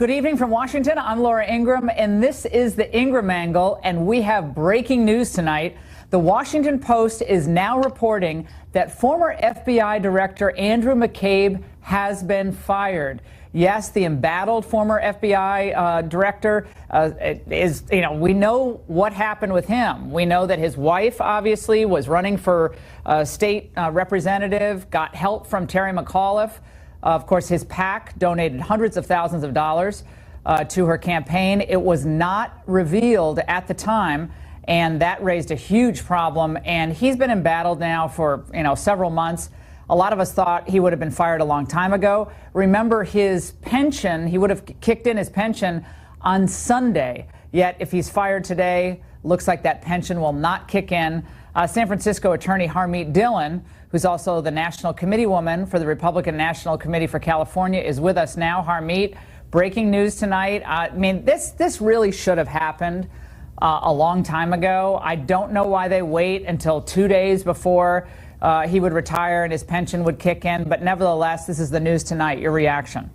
Good evening from Washington. I'm Laura Ingraham, and this is the Ingraham Angle, and we have breaking news tonight. The Washington Post is now reporting that former FBI Director Andrew Mccabe has been fired. Yes, the embattled former FBI director is, we know what happened with him. We know that his wife obviously was running for state representative, got help from Terry McAuliffe. Of course, his PAC donated hundreds of thousands of dollars to her campaign. It was not revealed at the time, and that raised a huge problem. And he's been embattled now for, several months. A lot of us thought he would have been fired a long time ago. Remember, his pension, he would have kicked in his pension on Sunday. Yet, if he's fired today, looks like that pension will not kick in. San Francisco attorney Harmeet Dillon, who's also the national committee woman for the Republican National Committee for California, is with us now. Harmeet, breaking news tonight. This really should have happened a long time ago. I don't know why they wait until 2 days before he would retire and his pension would kick in. But nevertheless, this is the news tonight. Your reaction?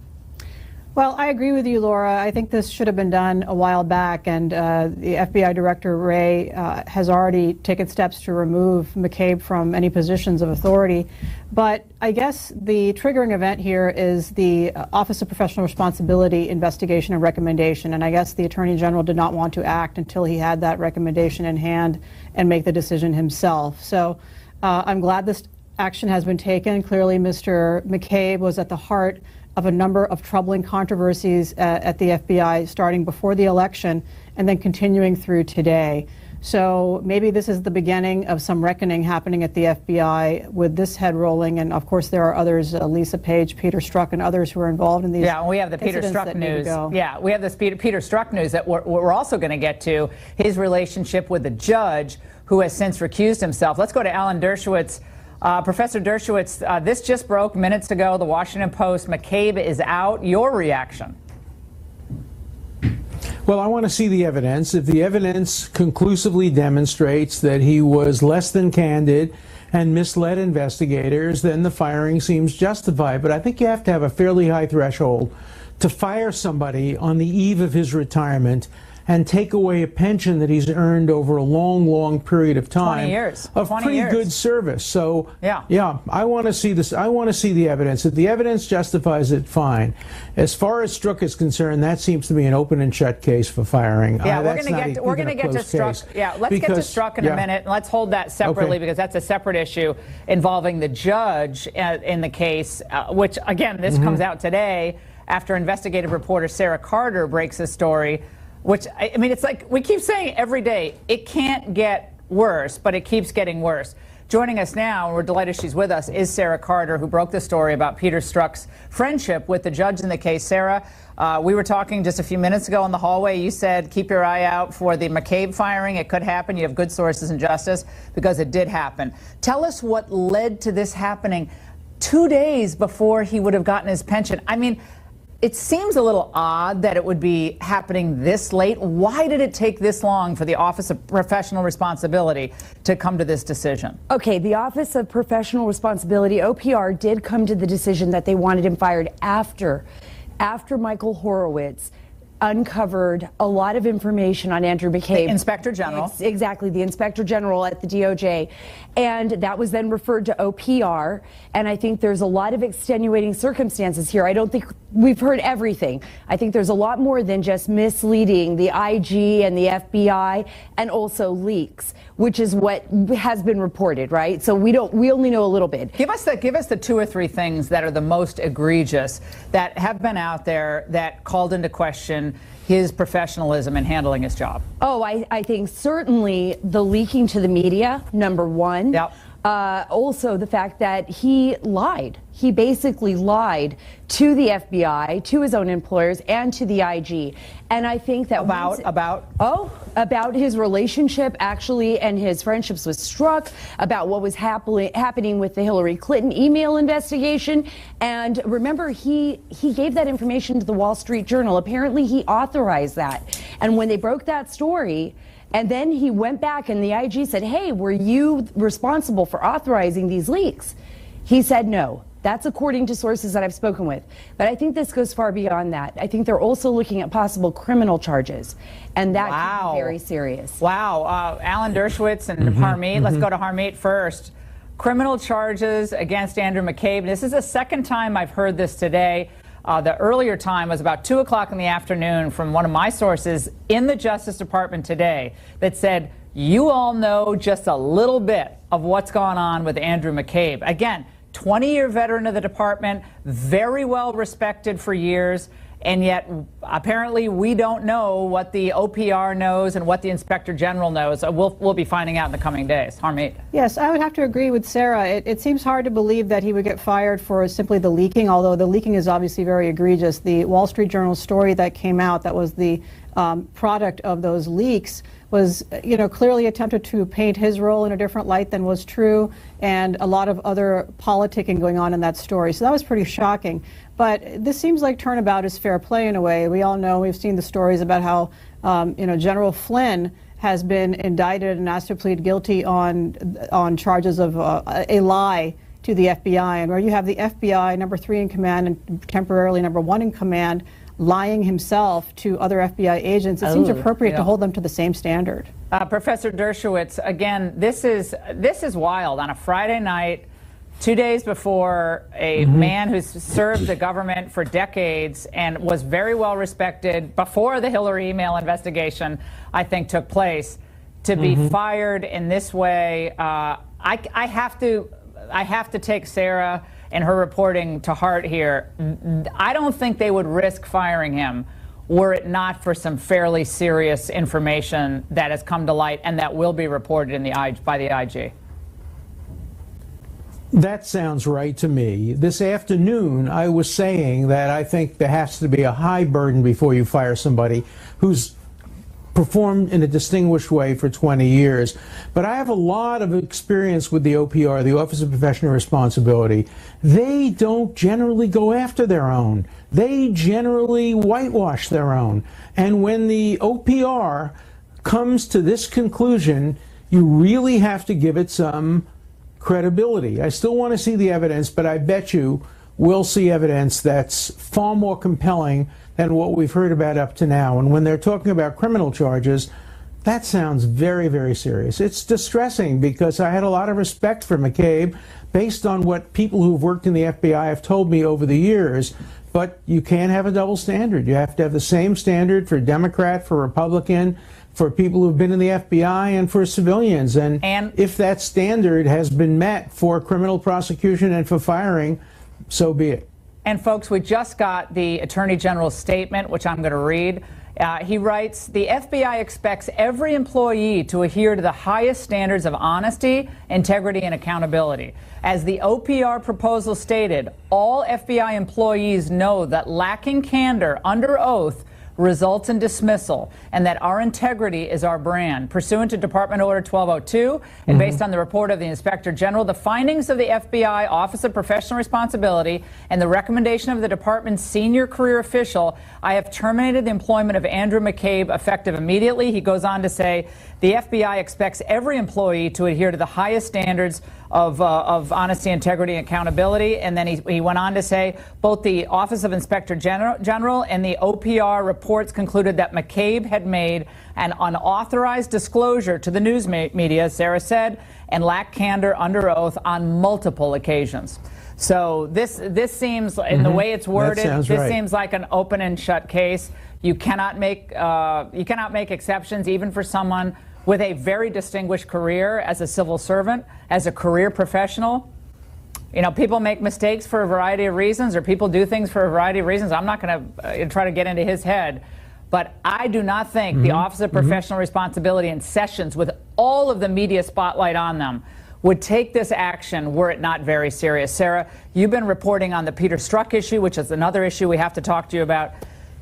Well, I agree with you, Laura. I think this should have been done a while back, and the FBI Director Wray has already taken steps to remove Mccabe from any positions of authority. But I guess the triggering event here is the Office of Professional Responsibility investigation and recommendation, and I guess the Attorney General did not want to act until he had that recommendation in hand and make the decision himself. So I'm glad this action has been taken. Clearly, Mr. Mccabe was at the heart of a number of troubling controversies at the FBI, starting before the election and then continuing through today. So maybe this is the beginning of some reckoning happening at the FBI with this head rolling. And of course, there are others, Lisa Page, Peter Strzok, and others who are involved in these. Yeah, we have the Peter Strzok news. Yeah, we have this Peter Strzok news that we're also going to get to, his relationship with the judge who has since recused himself. Let's go to Alan Dershowitz. Professor Dershowitz, this just broke minutes ago. The Washington Post, Mccabe is out. Your reaction? Well, I want to see the evidence. If the evidence conclusively demonstrates that he was less than candid and misled investigators, then the firing seems justified. But I think you have to have a fairly high threshold to fire somebody on the eve of his retirement and take away a pension that he's earned over a long, long period of time. 20 years. Of 20 pretty years. good service. So, yeah, I want to see this. I want to see the evidence. If the evidence justifies it, fine. As far as Strzok is concerned, that seems to be an open and shut case for firing. Yeah, we're going to get to Strzok. Yeah, let's get to Strzok in a minute, and let's hold that separately because that's a separate issue involving the judge in the case, which again, this comes out today after investigative reporter Sarah Carter breaks the story. Which, it's like we keep saying every day, it can't get worse, but it keeps getting worse. Joining us now, and we're delighted she's with us, is Sarah Carter, who broke the story about Peter Strzok's friendship with the judge in the case. Sarah, we were talking just a few minutes ago in the hallway. You said keep your eye out for the Mccabe firing. It could happen. You have good sources in justice because it did happen. Tell us what led to this happening 2 days before he would have gotten his pension. It seems a little odd that it would be happening this late. Why did it take this long for the Office of Professional Responsibility to come to this decision? Okay, the Office of Professional Responsibility, OPR, did come to the decision that they wanted him fired after Michael Horowitz uncovered a lot of information on Andrew McCabe. The Inspector General. Exactly, the Inspector General at the DOJ. And that was then referred to OPR. And I think there's a lot of extenuating circumstances here. I don't think we've heard everything. I think there's a lot more than just misleading the IG and the FBI and also leaks, which is what has been reported, right? So we only know a little bit. Give us the 2 or 3 things that are the most egregious that have been out there that called into question his professionalism in handling his job. Oh, I think certainly the leaking to the media, number one. Yep. Also the fact that he lied. He basically lied to the FBI, to his own employers, and to the IG. And I think that about his relationship actually and his friendships with Strzok, about what was happening with the Hillary Clinton email investigation. And remember, he gave that information to the Wall Street Journal. Apparently he authorized that. And when they broke that story, and then he went back and the IG said, hey, were you responsible for authorizing these leaks? He said no. That's according to sources that I've spoken with. But I think this goes far beyond that. I think they're also looking at possible criminal charges, and that could be very serious. Wow. Alan Dershowitz and Harmeet. Let's go to Harmeet first. Criminal charges against Andrew McCabe. This is the second time I've heard this today. The earlier time was about 2 o'clock in the afternoon from one of my sources in the Justice Department today that said, you all know just a little bit of what's gone on with Andrew McCabe. Again, 20-year veteran of the department, very well respected for years, and yet apparently we don't know what the OPR knows and what the Inspector General knows. We'll be finding out in the coming days. Harmeet. Yes, I would have to agree with Sarah. It seems hard to believe that he would get fired for simply the leaking, although the leaking is obviously very egregious. The Wall Street Journal story that came out that was the product of those leaks was, clearly attempted to paint his role in a different light than was true, and a lot of other politicking going on in that story. So that was pretty shocking. But this seems like turnabout is fair play in a way. We all know, we've seen the stories about how, General Flynn has been indicted and asked to plead guilty on charges of a lie to the FBI, and where you have the FBI number 3 in command and temporarily number 1 in command lying himself to other FBI agents, it seems appropriate to hold them to the same standard. Professor Dershowitz, again, this is wild. On a Friday night, 2 days before a man who's served the government for decades and was very well respected before the Hillary email investigation, I think, took place, to be fired in this way. I have to take Sarah and her reporting to heart here. I don't think they would risk firing him were it not for some fairly serious information that has come to light and that will be reported in by the IG. That sounds right to me. This afternoon, I was saying that I think there has to be a high burden before you fire somebody who's performed in a distinguished way for 20 years. But I have a lot of experience with the OPR, the Office of Professional Responsibility. They don't generally go after their own. They generally whitewash their own. And when the OPR comes to this conclusion, you really have to give it some credibility. I still want to see the evidence, but I bet you we'll see evidence that's far more compelling than what we've heard about up to now. And when they're talking about criminal charges, that sounds very, very serious. It's distressing because I had a lot of respect for McCabe based on what people who've worked in the FBI have told me over the years. But you can't have a double standard. You have to have the same standard for Democrat, for Republican, for people who've been in the FBI, and for civilians. And if that standard has been met for criminal prosecution and for firing, so be it. And folks, we just got the Attorney General's statement, which I'm going to read. He writes, the FBI expects every employee to adhere to the highest standards of honesty, integrity, and accountability. As the OPR proposal stated, all FBI employees know that lacking candor under oath results in dismissal, and that our integrity is our brand. Pursuant to Department Order 1202, and based on the report of the Inspector General, the findings of the FBI Office of Professional Responsibility, and the recommendation of the department's senior career official, I have terminated the employment of Andrew McCabe effective immediately. He goes on to say, the FBI expects every employee to adhere to the highest standards of honesty, integrity, and accountability. And then he went on to say, both the Office of Inspector General and the OPR reports concluded that McCabe had made an unauthorized disclosure to the news media, Sarah said, and lacked candor under oath on multiple occasions. So this seems, in the way it's worded, this seems like an open and shut case. You cannot make exceptions even for someone with a very distinguished career as a civil servant, as a career professional. You know, people make mistakes for a variety of reasons, or people do things for a variety of reasons. I'm not going to try to get into his head. But I do not think the Office of Professional Responsibility and Sessions, with all of the media spotlight on them, would take this action were it not very serious. Sarah, you've been reporting on the Peter Strzok issue, which is another issue we have to talk to you about.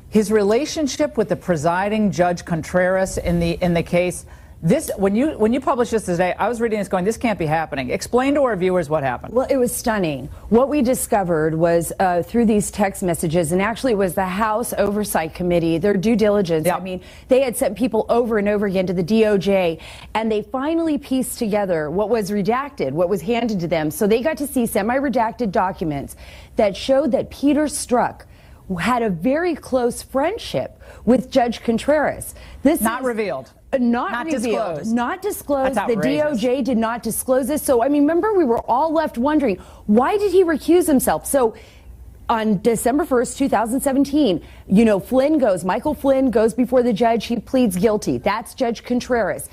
His relationship with the presiding Judge Contreras in the case, This, when you published this today, I was reading this going, this can't be happening. Explain to our viewers what happened. Well, it was stunning. What we discovered was through these text messages, and actually it was the House Oversight Committee, their due diligence. Yep. I mean, they had sent people over and over again to the DOJ, and they finally pieced together what was redacted, what was handed to them. So they got to see semi-redacted documents that showed that Peter Strzok had a very close friendship with Judge Contreras. This Not is revealed. Not revealed. Disclosed. Not disclosed. That's The outrageous. DOJ did not disclose this. So, I mean, remember, we were all left wondering, why did he recuse himself? So, on December 1st, 2017, you know, Michael Flynn goes before the judge. He pleads guilty. That's Judge Contreras.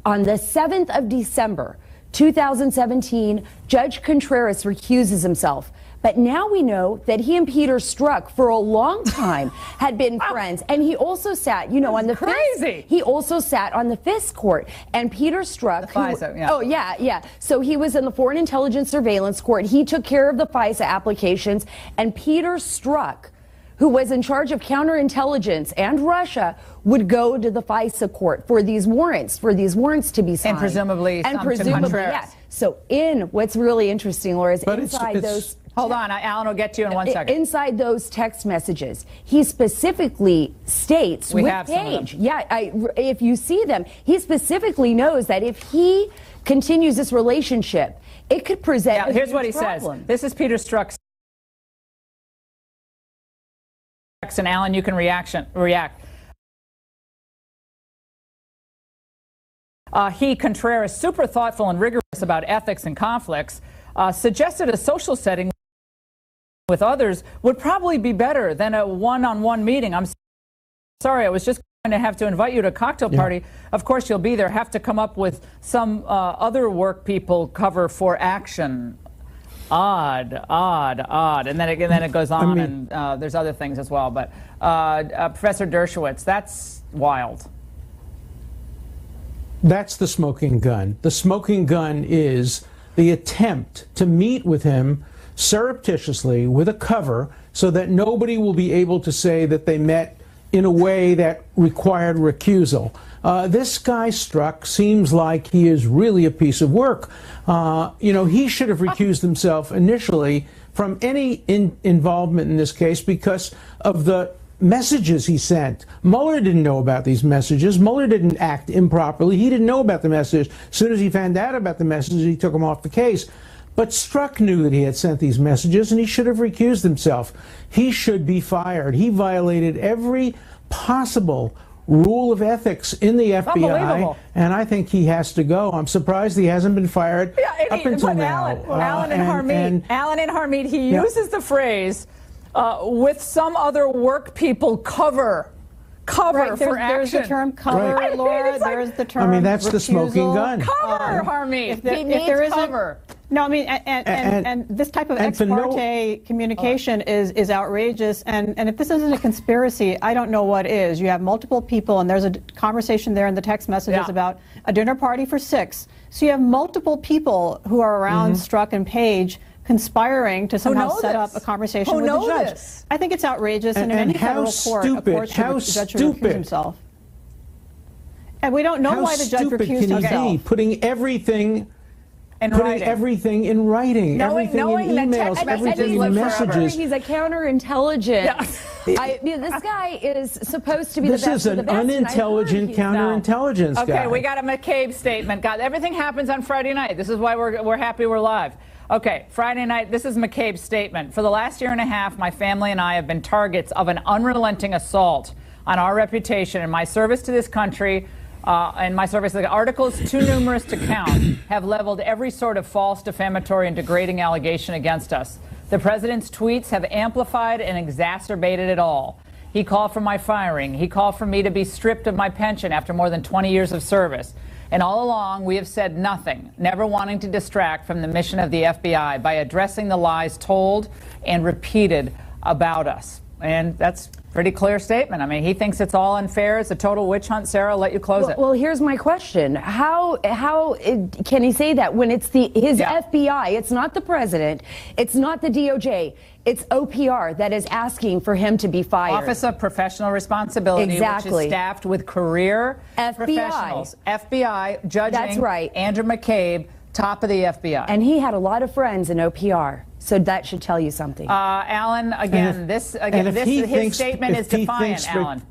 On the 7th of December, 2017, Judge Contreras recuses himself. But now we know that he and Peter Strzok for a long time had been friends. And he also sat, you know, on the crazy. He also sat on the FISC court. And Peter Strzok, FISA, yeah. Oh, yeah. So he was in the Foreign Intelligence Surveillance Court. He took care of the FISA applications. And Peter Strzok, who was in charge of counterintelligence and Russia, would go to the FISA court for these warrants to be signed. And presumably some to Contreras. yeah. So what's really interesting, Laura, is inside those... Hold on, Alan will get to you in 1 second. Inside those text messages, he specifically states we with have some of Page, them. if you see them, he specifically knows that if he continues this relationship, it could present a here's huge what he problem. says. This is Peter Strzok. And Alan, you can react. He, Contreras, super thoughtful and rigorous about ethics and conflicts, suggested a social setting with others would probably be better than a one-on-one meeting. I'm sorry, I was just going to have to invite you to a cocktail party. Of course you'll be there. Have to come up with some other work people cover for action. Odd. And then it goes on, and there's other things as well. But Professor Dershowitz, that's wild. That's the smoking gun. The smoking gun is the attempt to meet with him surreptitiously with a cover so that nobody will be able to say that they met in a way that required recusal. This guy Strzok seems like he is really a piece of work. You know, he should have recused himself initially from any involvement in this case because of the messages he sent. Mueller didn't know about these messages. Mueller didn't act improperly. He didn't know about the message. As soon as he found out about the messages, he took him off the case. But Strzok knew that he had sent these messages, and he should have recused himself. He should be fired. He violated every possible rule of ethics in the FBI, and I think he has to go. I'm surprised he hasn't been fired up until now. Alan and Harmeet, he uses the phrase, with some other work people cover right, for action. There's the term cover, Right. Laura. Like, there's the term I mean, that's recusal. the smoking gun. Cover, Harmeet. If there isn't cover. No, I mean, and this type of ex parte communication is outrageous. And if this isn't a conspiracy, I don't know what is. You have multiple people, and there's a conversation there in the text messages about a dinner party for 6. So you have multiple people who are around Strzok and Page conspiring to somehow set up a conversation with the judge. I think it's outrageous, and in any federal court, a court should recuse himself. And we don't know why the judge recused himself. Putting everything in writing, everything in emails, everything in messages. He's a counterintelligence. This guy is supposed to be the best. This is an unintelligent counterintelligence guy. Okay, we got a Mccabe statement. God, everything happens on Friday night. This is why we're happy we're live. Okay, Friday night, this is Mccabe's statement. For the last year and a half, my family and I have been targets of an unrelenting assault on our reputation and my service to this country. And my service, the articles too numerous to count, have leveled every sort of false, defamatory, and degrading allegation against us. The president's tweets have amplified and exacerbated it all. He called for my firing. He called for me to be stripped of my pension after more than 20 years of service. And all along, we have said nothing, never wanting to distract from the mission of the FBI by addressing the lies told and repeated about us. And that's Pretty clear statement. I mean, he thinks it's all unfair. It's a total witch hunt. Sarah, I'll let you close it. Well, here's my question. How can he say that when it's his FBI? It's not the president. It's not the DOJ. It's OPR that is asking for him to be fired. Office of Professional Responsibility, exactly. Which is staffed with career FBI. Professionals. FBI judging. That's right. Andrew Mccabe, top of the FBI. And he had a lot of friends in OPR. So that should tell you something. Alan, his statement is defiant, Alan.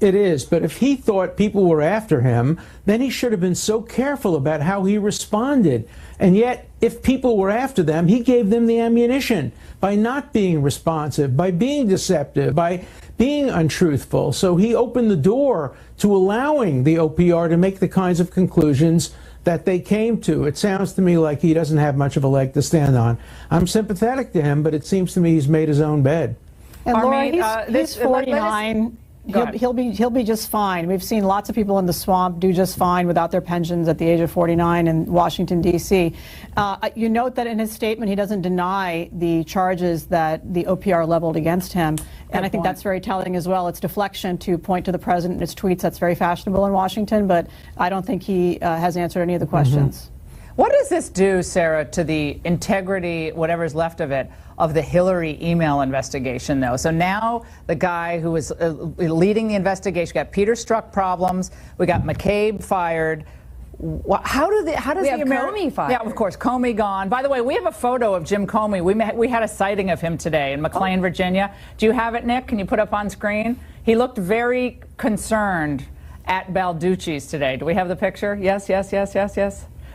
It is, but if he thought people were after him, then he should have been so careful about how he responded. And yet, if people were after them, he gave them the ammunition by not being responsive, by being deceptive, by being untruthful. So he opened the door to allowing the OPR to make the kinds of conclusions that they came to. It sounds to me like he doesn't have much of a leg to stand on. I'm sympathetic to him, but it seems to me he's made his own bed. And Laura, he's 49. He'll be just fine. We've seen lots of people in the swamp do just fine without their pensions at the age of 49 in Washington, D.C. You note that in his statement he doesn't deny the charges that the OPR leveled against him. And I think that's very telling as well. It's deflection to point to the president in his tweets. That's very fashionable in Washington, but I don't think he has answered any of the questions. What does this do, Sarah, to the integrity, whatever's left of it, of the Hillary email investigation, though? So now the guy who was leading the investigation, got Peter Strzok problems, we got McCabe fired. How does Comey fired? Yeah, of course, Comey gone. By the way, we have a photo of Jim Comey. We had a sighting of him today in McLean, Virginia. Do you have it, Nick? Can you put up on screen? He looked very concerned at Balducci's today. Do we have the picture? Yes.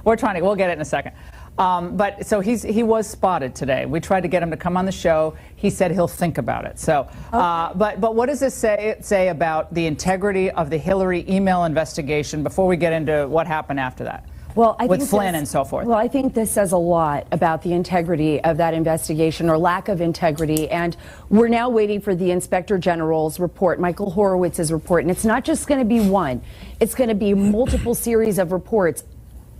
We'll get it in a second. But so he was spotted today. We tried to get him to come on the show. He said he'll think about it. So, but what does this say about the integrity of the Hillary email investigation before we get into what happened after that? Well, I with think Flynn and so forth. Well, I think this says a lot about the integrity of that investigation, or lack of integrity. And we're now waiting for the Inspector General's report, Michael Horowitz's report. And it's not just going to be one. It's going to be multiple series of reports.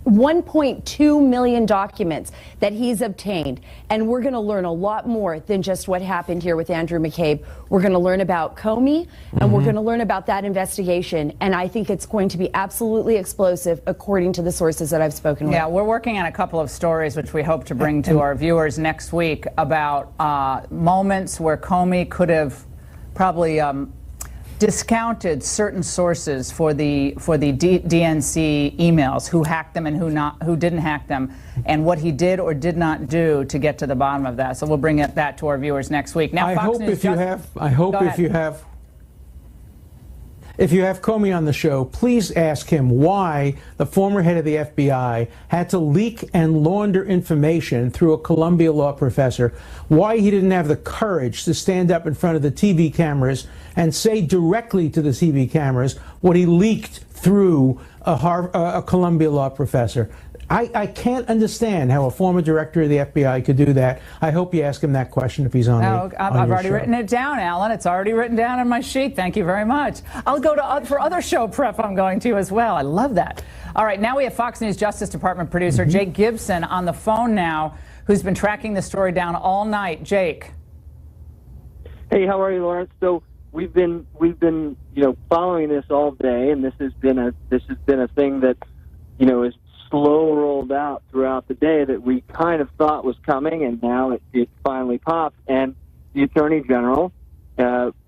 1.2 million documents that he's obtained. And we're going to learn a lot more than just what happened here with Andrew McCabe. We're going to learn about Comey, and we're going to learn about that investigation. And I think it's going to be absolutely explosive, according to the sources that I've spoken with. Yeah, we're working on a couple of stories which we hope to bring to our viewers next week about moments where Comey could have probably discounted certain sources for the DNC emails, who hacked them and who didn't hack them, and what he did or did not do to get to the bottom of that. So we'll bring that to our viewers next week. Now, if you have Comey on the show, please ask him why the former head of the FBI had to leak and launder information through a Columbia law professor, why he didn't have the courage to stand up in front of the TV cameras and say directly to the TV cameras what he leaked through a Columbia law professor. I can't understand how a former director of the FBI could do that. I hope you ask him that question if he's on I've already written it down, Alan. It's already written down on my sheet. Thank you very much. I'll go for other show prep I'm going to as well. I love that. All right, now we have Fox News Justice Department producer Jake Gibson on the phone now, who's been tracking the story down all night. Jake. Hey, how are you, Lawrence? So we've been following this all day, and this has been a thing that is slow rolled out throughout the day that we kind of thought was coming, and now it finally popped. And the Attorney General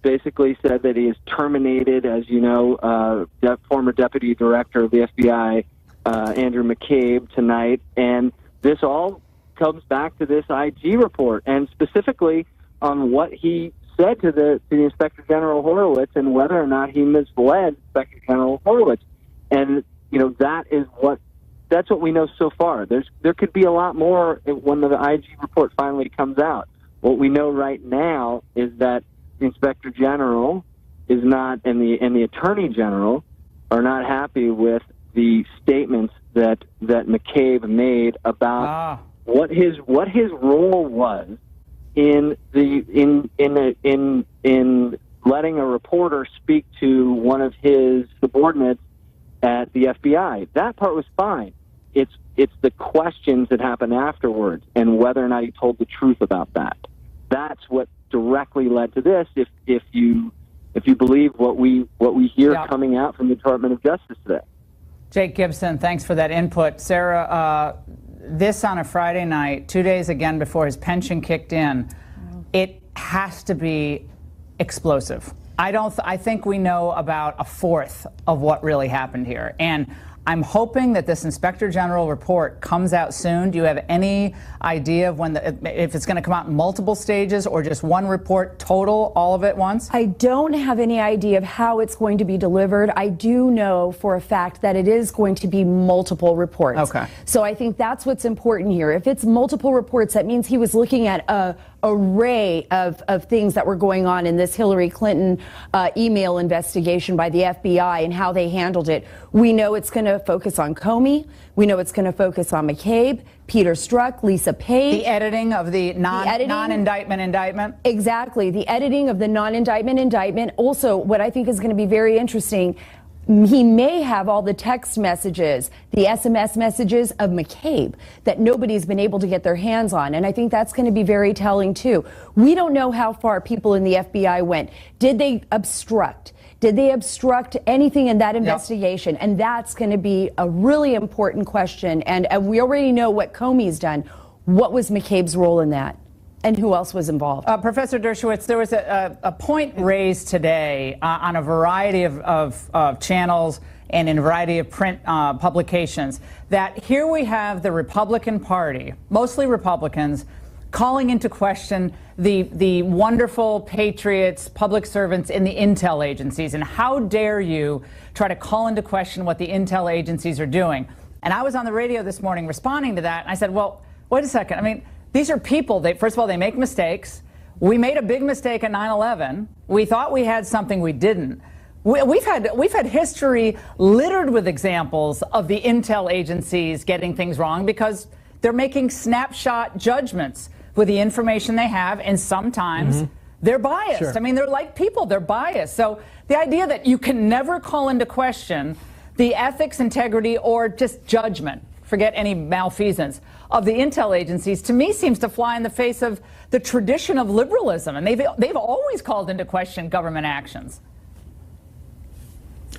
basically said that he is terminated, as you know, former Deputy Director of the FBI, Andrew McCabe, tonight. And this all comes back to this IG report, and specifically on what he said to the Inspector General Horowitz and whether or not he misled Inspector General Horowitz. And that's what we know so far. There could be a lot more when the IG report finally comes out. What we know right now is that the Inspector General is not, and the Attorney General are not happy with the statements that McCabe made about what his role was in letting a reporter speak to one of his subordinates at the FBI. That part was fine. It's the questions that happen afterwards and whether or not he told the truth about that. That's what directly led to this. If you believe what we hear coming out from the Department of Justice today. Jake Gibson, thanks for that input. Sarah, this on a Friday night, 2 days again before his pension kicked in, it has to be explosive. I think we know about a fourth of what really happened here. And I'm hoping that this Inspector General report comes out soon. Do you have any idea of when if it's going to come out in multiple stages or just one report total, all of it at once? I don't have any idea of how it's going to be delivered. I do know for a fact that it is going to be multiple reports. Okay. So I think that's what's important here. If it's multiple reports, that means he was looking at a array of things that were going on in this Hillary Clinton email investigation by the FBI and how they handled it. We know it's going to focus on Comey. We know it's going to focus on McCabe, Peter Strzok, Lisa Page. The editing of the non-indictment indictment? Exactly. The editing of the non-indictment indictment. Also, what I think is going to be very interesting, he may have all the text messages, the SMS messages of McCabe that nobody's been able to get their hands on. And I think that's going to be very telling, too. We don't know how far people in the FBI went. Did they obstruct? Did they obstruct anything in that investigation? Yep. And that's going to be a really important question. And we already know what Comey's done. What was McCabe's role in that? And who else was involved? Professor Dershowitz, there was a point raised today on a variety of channels and in a variety of print publications that here we have the Republican Party, mostly Republicans, calling into question the wonderful patriots, public servants in the intel agencies. And how dare you try to call into question what the intel agencies are doing? And I was on the radio this morning responding to that, and I said, well, wait a second. I mean, these are people. First of all, they make mistakes. We made a big mistake at 9/11. We thought we had something we didn't. We've had history littered with examples of the intel agencies getting things wrong because they're making snapshot judgments with the information they have, and sometimes they're biased. Sure. I mean, they're like people. They're biased. So the idea that you can never call into question the ethics, integrity, or just judgment, forget any malfeasance, of the intel agencies, to me seems to fly in the face of the tradition of liberalism. And they've always called into question government actions.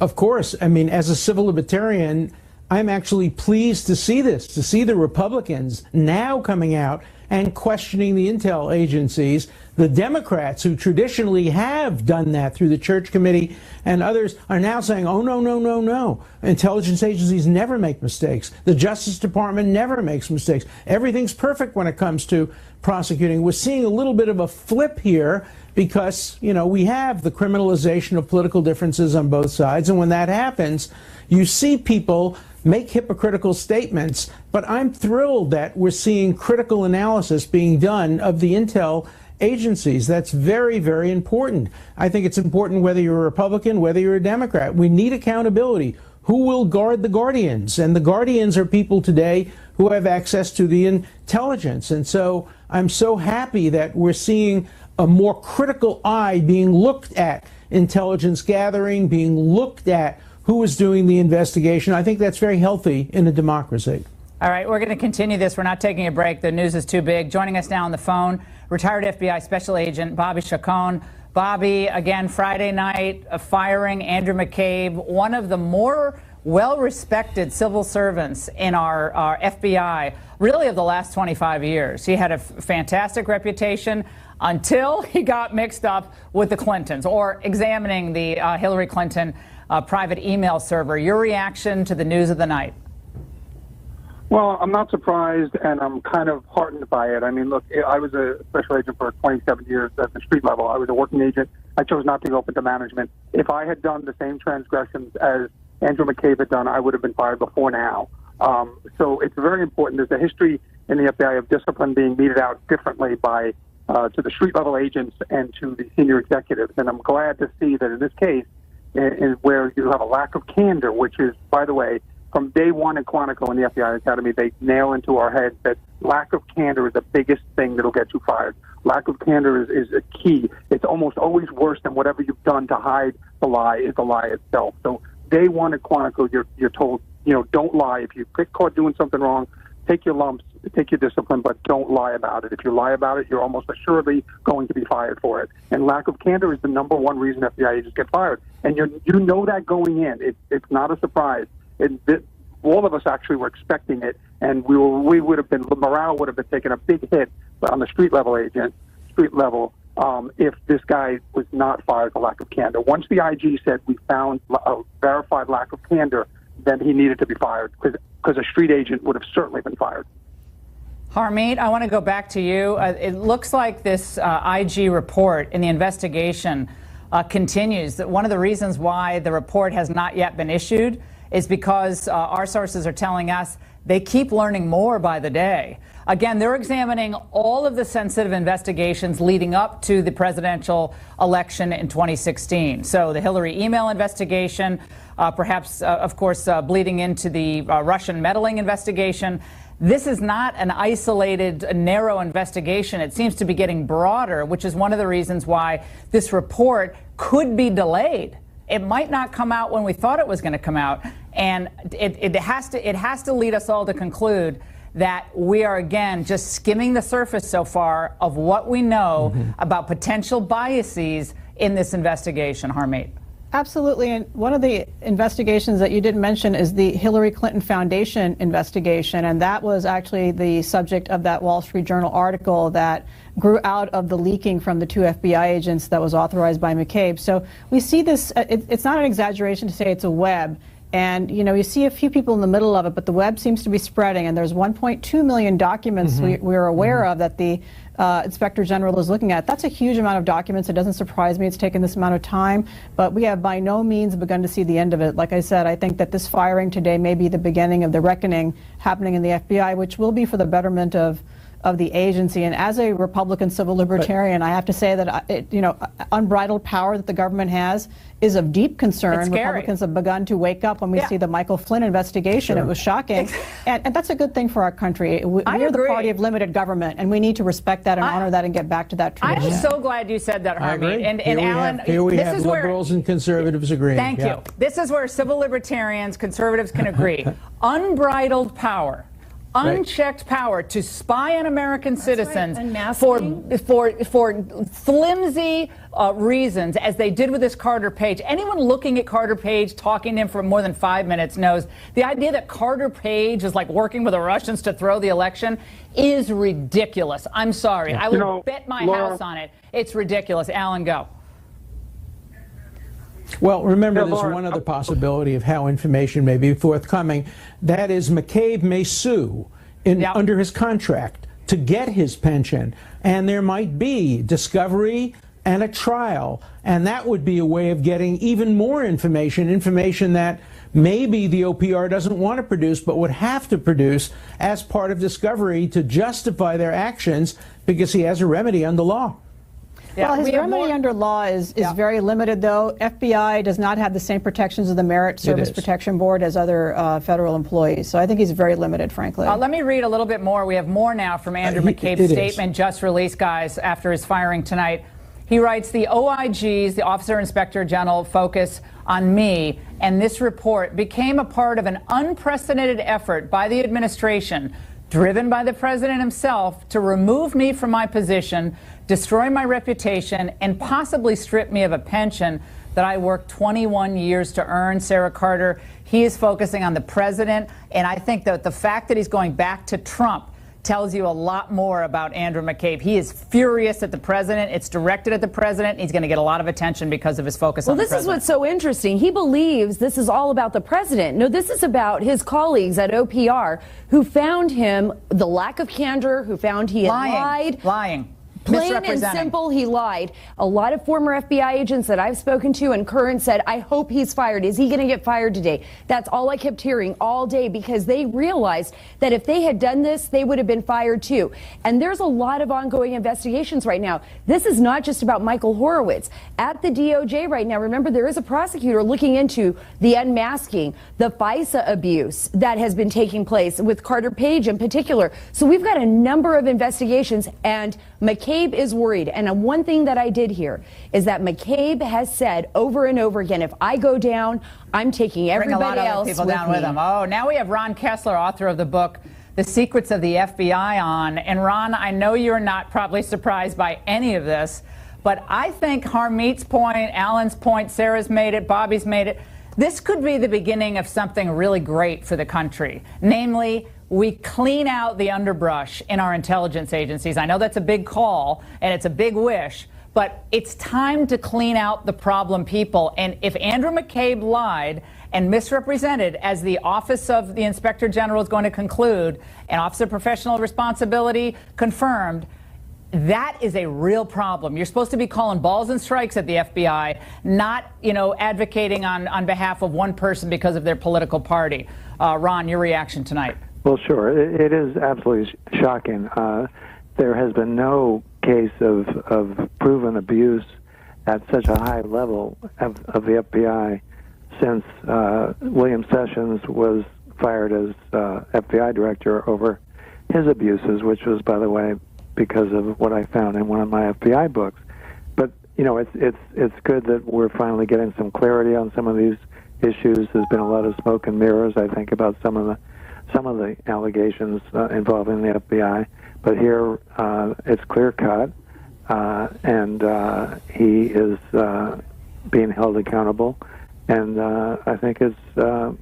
Of course. I mean, as a civil libertarian, I'm actually pleased to see this, to see the Republicans now coming out and questioning the intel agencies. The Democrats, who traditionally have done that through the Church Committee and others, are now saying, oh, no, no, no, no. Intelligence agencies never make mistakes. The Justice Department never makes mistakes. Everything's perfect when it comes to prosecuting. We're seeing a little bit of a flip here because, you know, we have the criminalization of political differences on both sides. And when that happens, you see people make hypocritical statements. But I'm thrilled that we're seeing critical analysis being done of the intel agencies. That's very, very important. I think it's important whether you're a Republican, whether you're a Democrat. We need accountability. Who will guard the guardians? And the guardians are people today who have access to the intelligence. And so I'm so happy that we're seeing a more critical eye being looked at intelligence gathering, being looked at who is doing the investigation. I think that's very healthy in a democracy. All right, we're going to continue this. We're not taking a break. The news is too big. Joining us now on the phone, retired FBI Special Agent Bobby Chacon. Bobby, again, Friday night, firing Andrew McCabe, one of the more well-respected civil servants in our FBI, really of the last 25 years. He had a fantastic reputation until he got mixed up with the Clintons or examining the Hillary Clinton private email server. Your reaction to the news of the night? Well, I'm not surprised, and I'm kind of heartened by it. I mean, look, I was a special agent for 27 years at the street level. I was a working agent. I chose not to go up into management. If I had done the same transgressions as Andrew McCabe had done, I would have been fired before now. So it's very important. There's a history in the FBI of discipline being meted out differently by to the street level agents and to the senior executives. And I'm glad to see that in this case, where you have a lack of candor, which is, by the way, from day one in Quantico in the FBI Academy, they nail into our heads that lack of candor is the biggest thing that'll get you fired. Lack of candor is a key. It's almost always worse than whatever you've done to hide the lie is the lie itself. So day one at Quantico, you're told, you know, don't lie. If you get caught doing something wrong, take your lumps, take your discipline, but don't lie about it. If you lie about it, you're almost assuredly going to be fired for it. And lack of candor is the number one reason FBI agents get fired. And you know that going in. It's not a surprise. All of us actually were expecting it, and we would have been, morale would have been taking a big hit on the street level if this guy was not fired for lack of candor. Once the IG said we found a verified lack of candor, then he needed to be fired because a street agent would have certainly been fired. Harmeet, I want to go back to you. It looks like this IG report in the investigation continues. That one of the reasons why the report has not yet been issued is because our sources are telling us they keep learning more by the day. Again, they're examining all of the sensitive investigations leading up to the presidential election in 2016. So the Hillary email investigation, perhaps, of course, bleeding into the Russian meddling investigation. This is not an isolated, narrow investigation. It seems to be getting broader, which is one of the reasons why this report could be delayed. It might not come out when we thought it was going to come out, and it has to lead us all to conclude that we are, again, just skimming the surface so far of what we know about potential biases in this investigation. Harmeet. Absolutely. And one of the investigations that you didn't mention is the Hillary Clinton Foundation investigation. And that was actually the subject of that Wall Street Journal article that grew out of the leaking from the 2 FBI agents that was authorized by Mccabe. So we see this, it's not an exaggeration to say it's a web. And, you know, you see a few people in the middle of it, but the web seems to be spreading. And there's 1.2 million documents we're aware of that the Inspector General is looking at. That's a huge amount of documents. It doesn't surprise me it's taken this amount of time, but we have by no means begun to see the end of it. Like I said, I think that this firing today may be the beginning of the reckoning happening in the FBI, which will be for the betterment of the agency. And as a Republican civil libertarian, I have to say that, unbridled power that the government has is of deep concern. Republicans have begun to wake up when we see the Michael Flynn investigation. It was shocking. And that's a good thing for our country. We're the party of limited government, and we need to respect that and honor that and get back to that tradition. I'm so glad you said that, Harmeet. And Alan, here we have liberals and conservatives agreeing. Thank you. This is where civil libertarians, conservatives can agree. Unbridled power. Unchecked power to spy on American citizens for flimsy reasons, as they did with this Carter Page. Anyone looking at Carter Page, talking to him for more than 5 minutes, knows the idea that Carter Page is like working with the Russians to throw the election is ridiculous. I'm sorry. I will bet my house on it. It's ridiculous. Alan, go. Well, remember, there's one other possibility of how information may be forthcoming. That is, Mccabe may sue under his contract to get his pension. And there might be discovery and a trial. And that would be a way of getting even more information that maybe the OPR doesn't want to produce, but would have to produce as part of discovery to justify their actions, because he has a remedy under law. Well, his remedy under law is very limited, though. FBI does not have the same protections of the Merit Service Protection Board as other federal employees. So I think he's very limited, frankly. Let me read a little bit more. We have more now from Andrew McCabe's statement just released, guys, after his firing tonight. He writes, the OIG's, the Officer Inspector General, focus on me and this report became a part of an unprecedented effort by the administration, driven by the president himself, to remove me from my position, destroy my reputation, and possibly strip me of a pension that I worked 21 years to earn. Sarah Carter, he is focusing on the president, and I think that the fact that he's going back to Trump tells you a lot more about Andrew McCabe. He is furious at the president. It's directed at the president. He's going to get a lot of attention because of his focus on the president. Well, this is what's so interesting. He believes this is all about the president. No, this is about his colleagues at OPR who found him the lack of candor, who found he had lying. Plain and simple, he lied. A lot of former FBI agents that I've spoken to and current said, I hope he's fired. Is he going to get fired today? That's all I kept hearing all day, because they realized that if they had done this, they would have been fired too. And there's a lot of ongoing investigations right now. This is not just about Michael Horowitz. At the DOJ right now, remember, there is a prosecutor looking into the unmasking, the FISA abuse that has been taking place with Carter Page in particular. So we've got a number of investigations, and McCabe is worried. And one thing that I did hear is that McCabe has said over and over again, if I go down, I'm taking everybody else people down with him. Oh, now we have Ron Kessler, author of the book, the secrets of the FBI on. And Ron, I know you're not probably surprised by any of this, but I think Harmeet's point, Alan's point, Sarah's made it, Bobby's made it. This could be the beginning of something really great for the country. Namely, we clean out the underbrush in our intelligence agencies. I know that's a big call and it's a big wish, but it's time to clean out the problem people. And if Andrew McCabe lied and misrepresented, as the Office of the Inspector General is going to conclude, and Office of Professional Responsibility confirmed, that is a real problem. You're supposed to be calling balls and strikes at the FBI, not, advocating on behalf of one person because of their political party. Ron, your reaction tonight? Well, sure. It is absolutely shocking. There has been no case of proven abuse at such a high level of the FBI since William Sessions was fired as FBI director over his abuses, which was, by the way, because of what I found in one of my FBI books. But it's good that we're finally getting some clarity on some of these issues. There's been a lot of smoke and mirrors, I think, about some of the allegations involving the FBI. But here it's clear cut, and he is being held accountable. And I think it's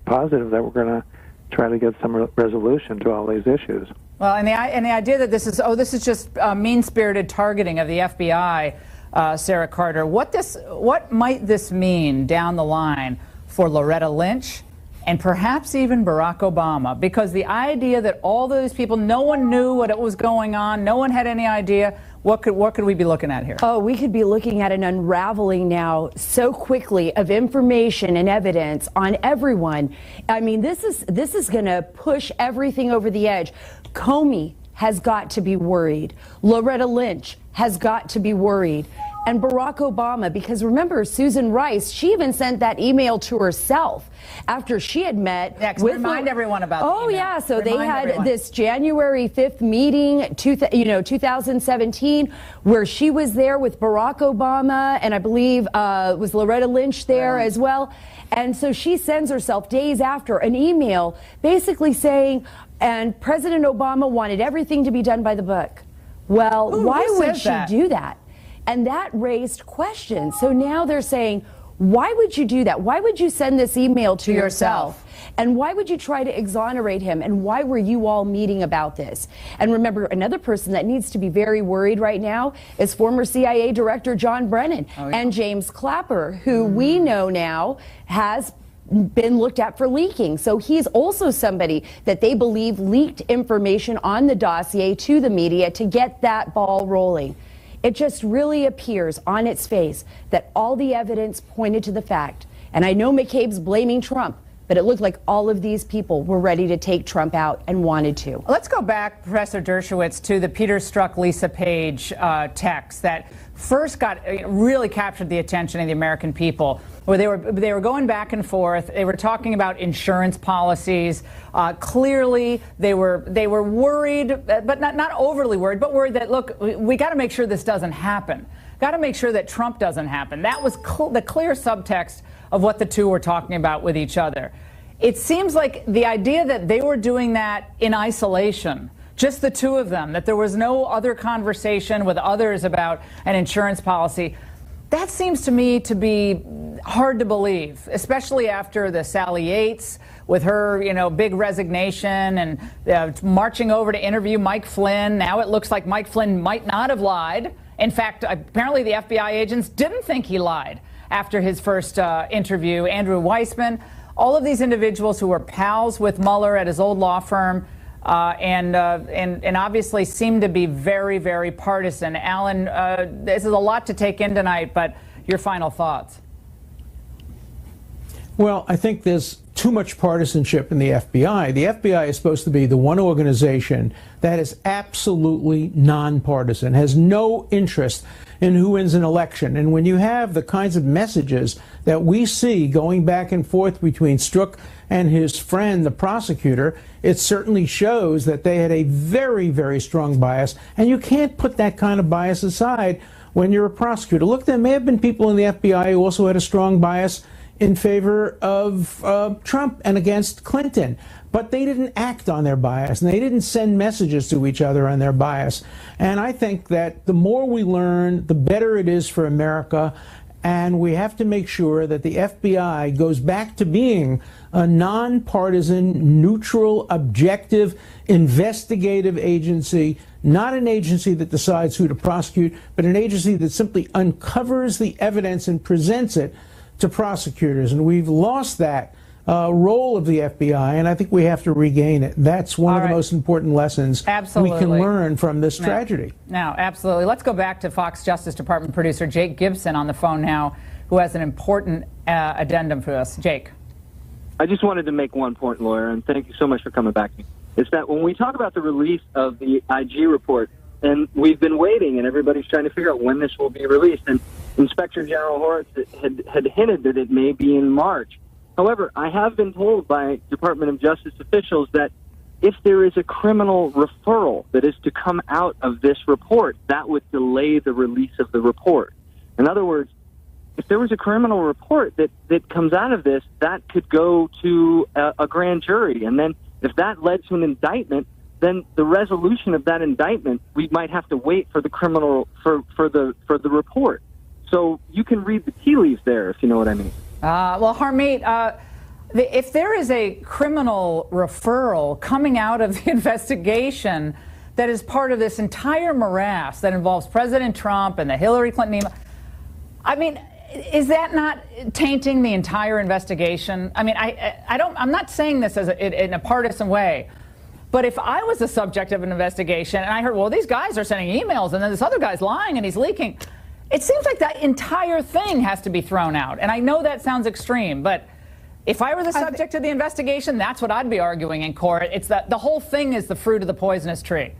positive that we're going to try to get some resolution to all these issues. Well, and the idea that this is just mean-spirited targeting of the FBI, Sarah Carter. What might this mean down the line for Loretta Lynch and perhaps even Barack Obama? Because the idea that all those people, no one knew what was going on, no one had any idea. What could we be looking at here? Oh, we could be looking at an unraveling now so quickly of information and evidence on everyone. I mean, this is going to push everything over the edge. Comey has got to be worried. Loretta Lynch has got to be worried. And Barack Obama, because remember, Susan Rice, she even sent that email to herself after she had met with... Remind everyone about Oh, the email. yeah. So Remind they had everyone. this January 5th meeting, 2017, where she was there with Barack Obama, and I believe was Loretta Lynch there as well. And so she sends herself days after an email basically saying, and President Obama wanted everything to be done by the book. Well, why would she do that? And that raised questions. So now they're saying, why would you do that? Why would you send this email to yourself? And why would you try to exonerate him? And why were you all meeting about this? And remember, another person that needs to be very worried right now is former CIA Director John Brennan and James Clapper, who we know now has been looked at for leaking. So he's also somebody that they believe leaked information on the dossier to the media to get that ball rolling. It just really appears on its face that all the evidence pointed to the fact, and I know McCabe's blaming Trump, but it looked like all of these people were ready to take Trump out and wanted to. Let's go back, Professor Dershowitz, to the Peter Strzok, Lisa Page text that first really captured the attention of the American people, where they were going back and forth. They were talking about insurance policies. Clearly, they were worried, but not overly worried, but worried that, look, we got to make sure this doesn't happen. Got to make sure that Trump doesn't happen. That was the clear subtext of what the two were talking about with each other. It seems like the idea that they were doing that in isolation, just the two of them, that there was no other conversation with others about an insurance policy, that seems to me to be hard to believe, especially after the Sally Yates with her, big resignation and marching over to interview Mike Flynn. Now it looks like Mike Flynn might not have lied. In fact, apparently the FBI agents didn't think he lied after his first interview. Andrew Weissman, all of these individuals who were pals with Mueller at his old law firm, and obviously seem to be very, very partisan. Alan, this is a lot to take in tonight, but your final thoughts. Well, I think there's too much partisanship in the FBI. The FBI is supposed to be the one organization that is absolutely nonpartisan, has no interest in who wins an election. And when you have the kinds of messages that we see going back and forth between Strzok and his friend, the prosecutor, it certainly shows that they had a very, very strong bias. And you can't put that kind of bias aside when you're a prosecutor. Look, there may have been people in the FBI who also had a strong bias in favor of Trump and against Clinton. But they didn't act on their bias, and they didn't send messages to each other on their bias. And I think that the more we learn, the better it is for America. And we have to make sure that the FBI goes back to being a nonpartisan, neutral, objective, investigative agency, not an agency that decides who to prosecute, but an agency that simply uncovers the evidence and presents it to prosecutors. And we've lost that role of the FBI, and I think we have to regain it. That's one of the most important lessons we can learn from this tragedy. Now, absolutely. Let's go back to Fox Justice Department producer Jake Gibson on the phone now, who has an important addendum for us. Jake. I just wanted to make one point, Laura, and thank you so much for coming back to me. It's that when we talk about the release of the IG report, and we've been waiting, and everybody's trying to figure out when this will be released, and Inspector General Horowitz had hinted that it may be in March. However, I have been told by Department of Justice officials that if there is a criminal referral that is to come out of this report, that would delay the release of the report. In other words, if there was a criminal report that comes out of this, that could go to a grand jury. And then if that led to an indictment, then the resolution of that indictment, we might have to wait for the criminal, for the report. So you can read the tea leaves there, if you know what I mean. Well, Harmeet, if there is a criminal referral coming out of the investigation that is part of this entire morass that involves President Trump and the Hillary Clinton email, I mean, is that not tainting the entire investigation? I mean, I'm not saying this in a partisan way, but if I was the subject of an investigation and I heard, well, these guys are sending emails and then this other guy's lying and he's leaking, it seems like that entire thing has to be thrown out. And I know that sounds extreme, but if I were the subject of the investigation, that's what I'd be arguing in court. It's that the whole thing is the fruit of the poisonous tree.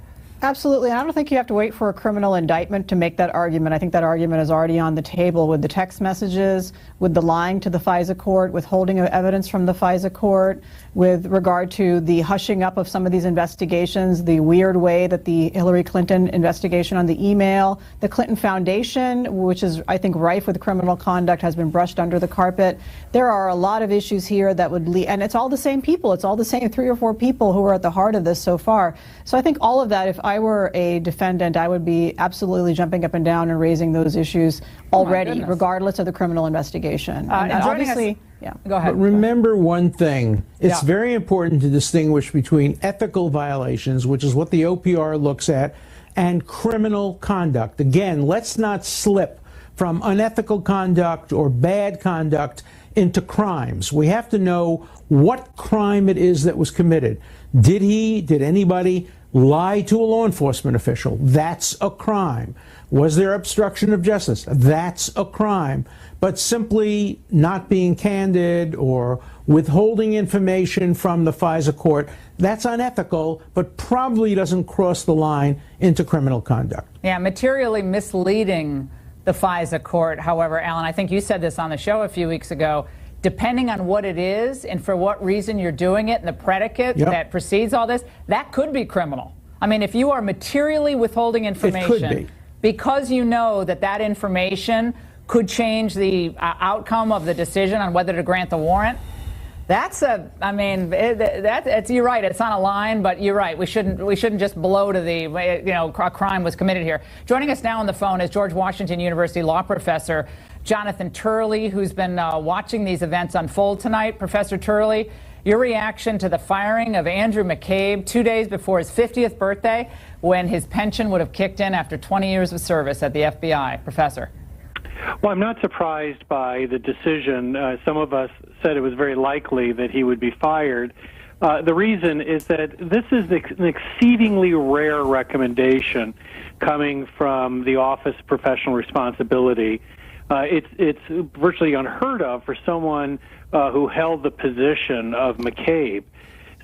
Absolutely. And I don't think you have to wait for a criminal indictment to make that argument. I think that argument is already on the table with the text messages, with the lying to the FISA court, withholding of evidence from the FISA court, with regard to the hushing up of some of these investigations, the weird way that the Hillary Clinton investigation on the email, the Clinton Foundation, which is, I think, rife with criminal conduct, has been brushed under the carpet. There are a lot of issues here that would lead, and it's all the same people. It's all the same 3 or 4 people who are at the heart of this so far. So I think all of that, if I were a defendant, I would be absolutely jumping up and down and raising those issues already, regardless of the criminal investigation. And obviously, yeah. Go ahead. But remember one thing. It's very important to distinguish between ethical violations, which is what the OPR looks at, and criminal conduct. Again, let's not slip from unethical conduct or bad conduct into crimes. We have to know what crime it is that was committed. Did anybody lie to a law enforcement official? That's a crime. Was there obstruction of justice? That's a crime. But simply not being candid or withholding information from the FISA court, that's unethical, but probably doesn't cross the line into criminal conduct. Yeah, materially misleading the FISA court. However, Alan, I think you said this on the show a few weeks ago, depending on what it is and for what reason you're doing it and the predicate that precedes all this, that could be criminal. I mean, if you are materially withholding information, it could be, because you know that that information could change the outcome of the decision on whether to grant the warrant, that's you're right, it's on a line, but you're right, we shouldn't just blow to the, a crime was committed here. Joining us now on the phone is George Washington University law professor Jonathan Turley, who's been watching these events unfold tonight. Professor Turley, your reaction to the firing of Andrew Mccabe 2 days before his 50th birthday, when his pension would have kicked in after 20 years of service at the FBI. Professor. Well, I'm not surprised by the decision. Some of us said it was very likely that he would be fired. The reason is that this is an exceedingly rare recommendation coming from the Office of Professional Responsibility. It's virtually unheard of for someone who held the position of Mccabe.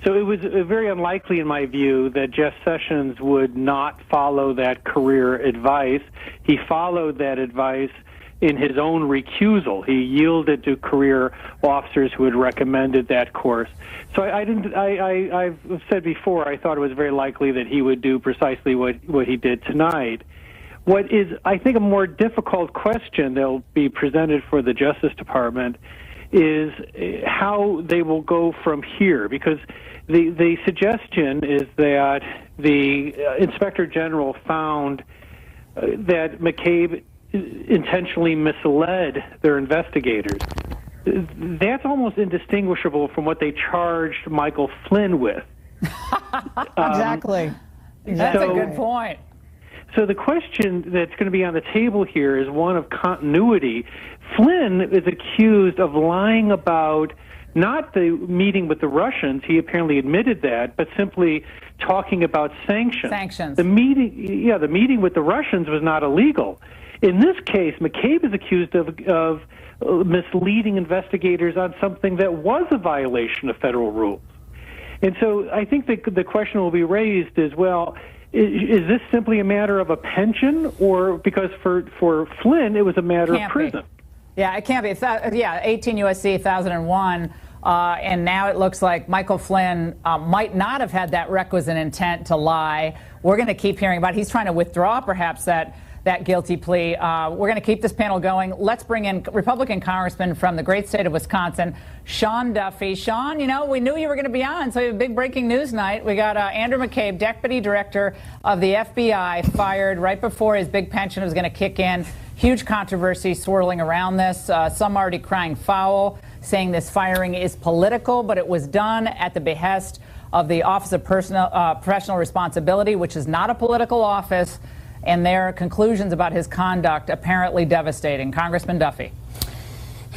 So it was very unlikely, in my view, that Jeff Sessions would not follow that career advice. He followed that advice in his own recusal. He yielded to career officers who had recommended that course. So I've said before, I thought it was very likely that he would do precisely what he did tonight. What is, I think, a more difficult question that will be presented for the Justice Department is how they will go from here, because the suggestion is that the Inspector General found that McCabe intentionally misled their investigators. That's almost indistinguishable from what they charged Michael Flynn with. Exactly. That's a good point. So the question that's going to be on the table here is one of continuity. Flynn is accused of lying about not the meeting with the Russians, he apparently admitted that, but simply talking about sanctions. The meeting with the Russians was not illegal. In this case, McCabe is accused of misleading investigators on something that was a violation of federal rules. And so I think the question will be raised as well, is this simply a matter of a pension, or because for Flynn it was a matter of prison? Yeah, it can't be. 18 U.S.C. 1001. And now it looks like Michael Flynn might not have had that requisite intent to lie. We're going to keep hearing about it. He's trying to withdraw perhaps that guilty plea. We're going to keep this panel going. Let's bring in Republican Congressman from the great state of Wisconsin, Sean Duffy. Sean, we knew you were going to be on, so we have a big breaking news night. We got Andrew McCabe, Deputy Director of the FBI, fired right before his big pension was going to kick in. Huge controversy swirling around this. Some already crying foul, saying this firing is political, but it was done at the behest of the Office of Professional Responsibility, which is not a political office, and their conclusions about his conduct apparently devastating. Congressman Duffy.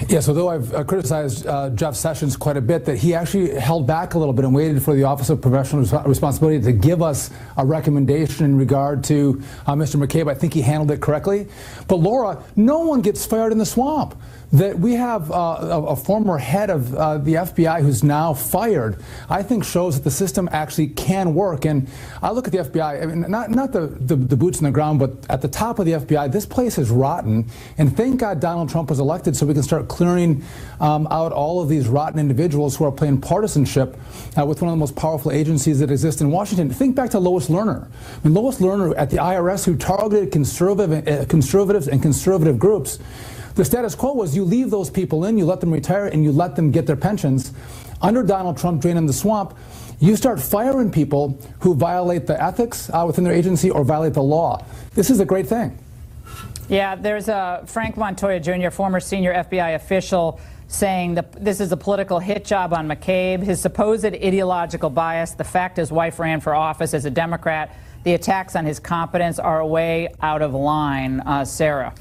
Yes, although I've criticized Jeff Sessions quite a bit, that he actually held back a little bit and waited for the Office of Professional Responsibility to give us a recommendation in regard to Mr. McCabe. I think he handled it correctly. But Laura, no one gets fired in the swamp. That we have a former head of the FBI who's now fired, I think shows that the system actually can work. And I look at the FBI, I mean, not the boots on the ground, but at the top of the FBI, this place is rotten. And thank God Donald Trump was elected so we can start clearing out all of these rotten individuals who are playing partisanship with one of the most powerful agencies that exist in Washington. Think back to Lois Lerner. I mean, Lois Lerner at the IRS, who targeted conservatives and conservative groups. The status quo was you leave those people in, you let them retire, and you let them get their pensions. Under Donald Trump draining the swamp, you start firing people who violate the ethics within their agency or violate the law. This is a great thing. Yeah, there's Frank Montoya Jr., former senior FBI official, saying that this is a political hit job on McCabe, his supposed ideological bias, the fact his wife ran for office as a Democrat, the attacks on his competence are a way out of line. Sarah.